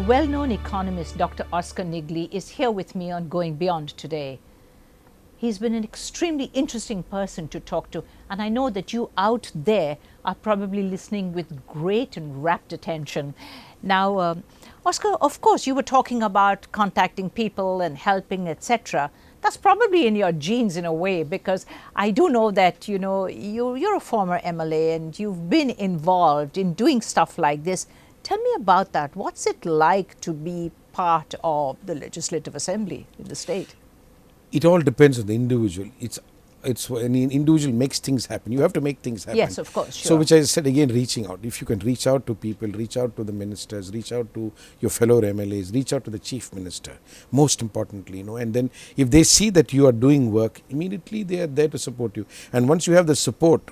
well-known economist Dr. Oscar Nigil is here with me on Going Beyond today. He's been an extremely interesting person to talk to, and I know that you out there are probably listening with great and rapt attention. Now, Oscar, of course, you were talking about contacting people and helping, etc. That's probably in your genes in a way, because I do know that, you're a former MLA and you've been involved in doing stuff like this. Tell me about that. What's it like to be part of the Legislative Assembly in the state? It all depends on the individual. It's when an individual makes things happen. You have to make things happen. Yes, of course. Sure. So, which I said again, reaching out. If you can reach out to people, reach out to the ministers, reach out to your fellow MLAs, reach out to the chief minister, most importantly, and then if they see that you are doing work, immediately they are there to support you. And once you have the support,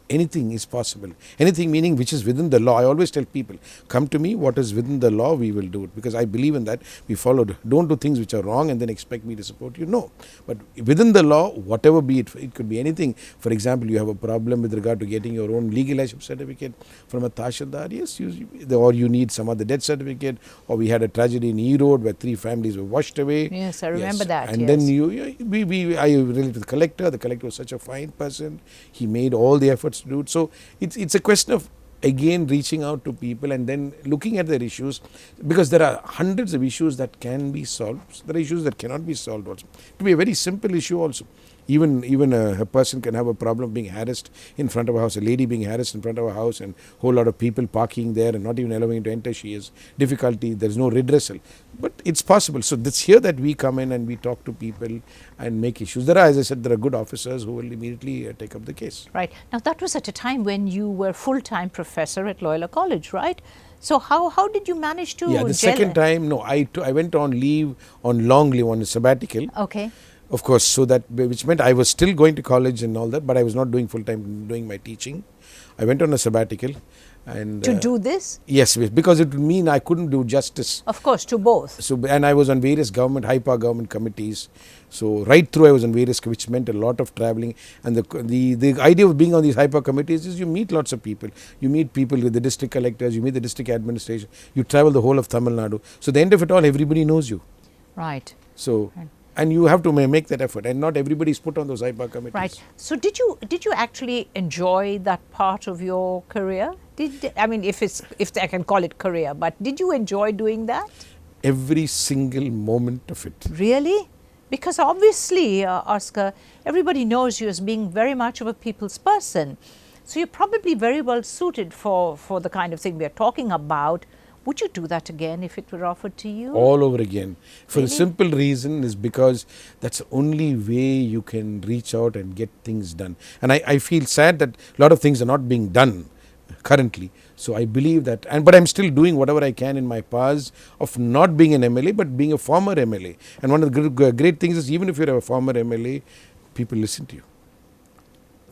anything is possible. Anything meaning which is within the law. I always tell people, come to me, what is within the law, we will do it. Because I believe in that. We followed. Don't do things which are wrong and then expect me to support you. No. But within the law, whatever be it, it could be anything. For example, you have a problem with regard to getting your own legalization certificate from a Tashildar. Yes, or you need some other death certificate. Or we had a tragedy in E-Road where 3 families were washed away. Yes, I remember that. And then I related to the collector. The collector was such a fine person. He made all the efforts to do it. So it's a question of again reaching out to people and then looking at their issues, because there are hundreds of issues that can be solved. There are issues that cannot be solved also. It will be a very simple issue also. Even a person can have a problem being harassed in front of a house, a lady being harassed in front of a house, and a whole lot of people parking there and not even allowing to enter. She has difficulty, there is no redressal. But it's possible. So it's here that we come in and we talk to people and make issues. As I said, there are good officers who will immediately take up the case. Right. Now, that was at a time when you were full-time professor at Loyola College, right? So how did you manage to... Yeah, the second time, no, I went on leave, on long leave, on a sabbatical. Okay. Of course, so that, which meant I was still going to college and all that, but I was not doing full-time, doing my teaching. I went on a sabbatical. And to do this? Yes, because it would mean I couldn't do justice. Of course, to both. So, and I was on various high-power government committees. So right through I was on various, which meant a lot of traveling. And the idea of being on these high-power committees is you meet lots of people. You meet people with the district collectors, you meet the district administration, you travel the whole of Tamil Nadu. So the end of it all, everybody knows you. Right. So... Right. And you have to make that effort, and not everybody is put on those high-power committees. Right. So did you actually enjoy that part of your career? If I can call it career, but did you enjoy doing that? Every single moment of it. Really? Because obviously, Oscar, everybody knows you as being very much of a people's person. So you're probably very well suited for the kind of thing we are talking about. Would you do that again if it were offered to you? All over again. For Really? the simple reason is because that's the only way you can reach out and get things done. And I feel sad that a lot of things are not being done currently. So I believe that, but I'm still doing whatever I can in my powers of not being an MLA, but being a former MLA. And one of the great things is, even if you're a former MLA, people listen to you.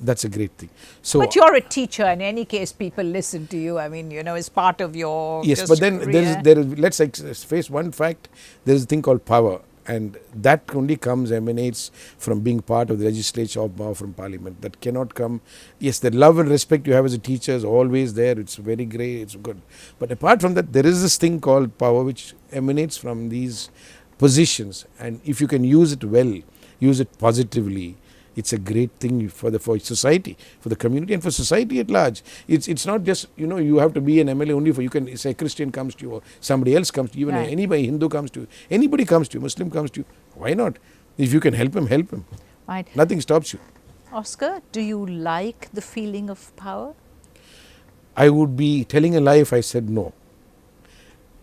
That's a great thing. So, but you're a teacher. In any case, people listen to you. I mean, it's part of your yes. But then there is. Let's face one fact. There is a thing called power, and that only emanates from being part of the legislature or from Parliament. That cannot come. Yes, the love and respect you have as a teacher is always there. It's very great. It's good. But apart from that, there is this thing called power, which emanates from these positions, and if you can use it well, use it positively, it's a great thing for society, for the community, and for society at large. It's not just, you have to be an MLA only for, you can say a Christian comes to you, or somebody else comes to you, even right. Anybody, Hindu comes to you, anybody comes to you, Muslim comes to you. Why not? If you can help him, help him. Right. Nothing stops you. Oscar, do you like the feeling of power? I would be telling a lie if I said no.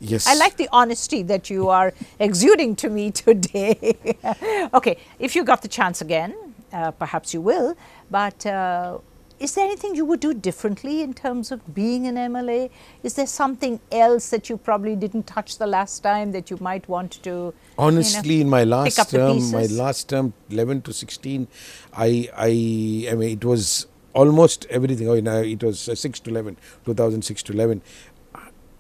Yes. I like the honesty that you are exuding to me today. Okay, if you got the chance again, perhaps you will, but is there anything you would do differently in terms of being an MLA? Is there something else that you probably didn't touch the last time that you might want to? Honestly, in my last term, 11 to 16, I mean, it was almost everything. It was 2006 to 11.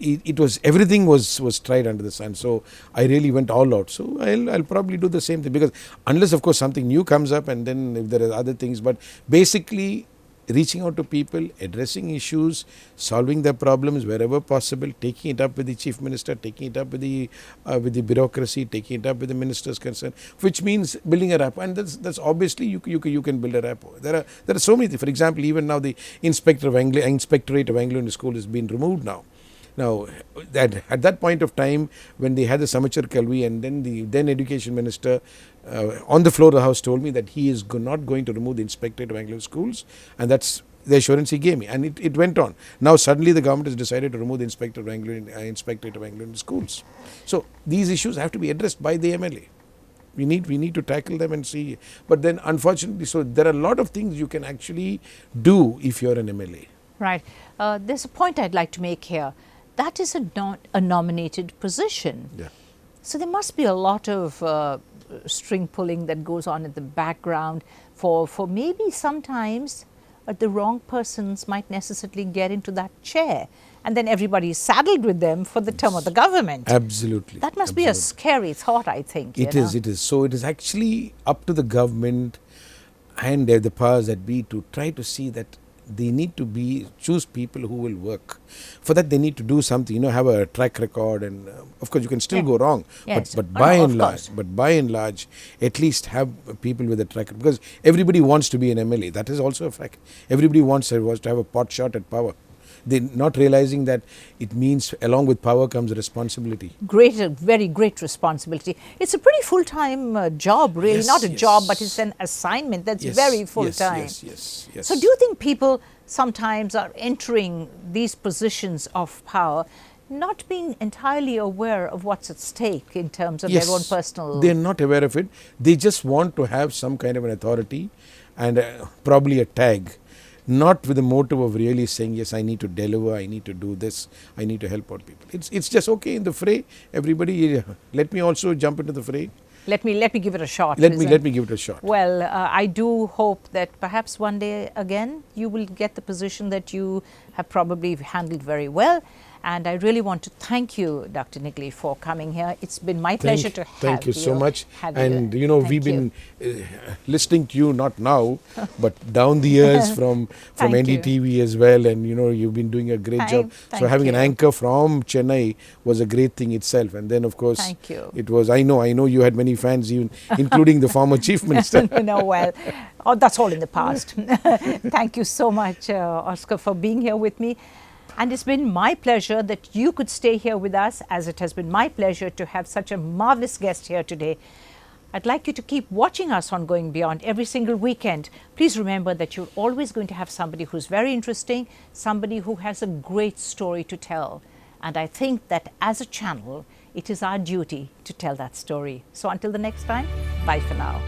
It was, everything was tried under the sun. So I really went all out. So I'll probably do the same thing, because unless of course something new comes up, and then if there are other things, but basically reaching out to people, addressing issues, solving their problems wherever possible, taking it up with the chief minister, taking it up with the bureaucracy, taking it up with the ministers concerned, which means building a rapport. And that's obviously you can build a rapport. There are so many things. For example, even now the Inspectorate of Anglo Indian School has been removed now. Now, at that point of time, when they had the Samachar Kalvi, and then the then education minister on the floor of the house told me that he is not going to remove the Inspectorate of Anglo Schools, and that's the assurance he gave me. And it went on. Now, suddenly the government has decided to remove the Inspectorate of Anglo Indian Schools. So, these issues have to be addressed by the MLA. We need to tackle them and see. But then, unfortunately, so there are a lot of things you can actually do if you're an MLA. Right. There's a point I'd like to make here. That is not a nominated position. Yeah. So there must be a lot of string pulling that goes on in the background for maybe sometimes the wrong persons might necessarily get into that chair, and then everybody is saddled with them for the term of the government. Absolutely. That must be a scary thought, I think. It is. So it is actually up to the government and the powers that be to try to see that they need to choose people who will work. For that, they need to do something, have a track record, and of course you can still go wrong. Yes. But by and large, at least have people with a track record, because everybody wants to be an MLA. That is also a fact. Everybody wants to have a pot shot at power. They're not realizing that it means along with power comes responsibility. Very great responsibility. It's a pretty full-time job, really. Yes, not a yes. job, but it's an assignment that's very full-time. Yes. So do you think people sometimes are entering these positions of power not being entirely aware of what's at stake in terms of their own personal... They're not aware of it. They just want to have some kind of an authority and probably a tag. Not with the motive of really saying, yes, I need to deliver, I need to do this, I need to help out people. It's just okay in the fray. Everybody, let me also jump into the fray. Let me give it a shot. Let me give it a shot. Well, I do hope that perhaps one day again you will get the position that you have probably handled very well. And I really want to thank you, Dr. Nigil, for coming here. It's been my pleasure to have you. Thank you so much. And we've been listening to you not now, but down the years from NDTV as well. And you've been doing a great job. So having an anchor from Chennai was a great thing itself. And then of course, it was. I know you had many fans, even including the former chief minister. That's all in the past. Thank you so much, Oscar, for being here with me. And it's been my pleasure that you could stay here with us, as it has been my pleasure to have such a marvelous guest here today. I'd like you to keep watching us on Going Beyond every single weekend. Please remember that you're always going to have somebody who's very interesting, somebody who has a great story to tell. And I think that as a channel, it is our duty to tell that story. So until the next time, bye for now.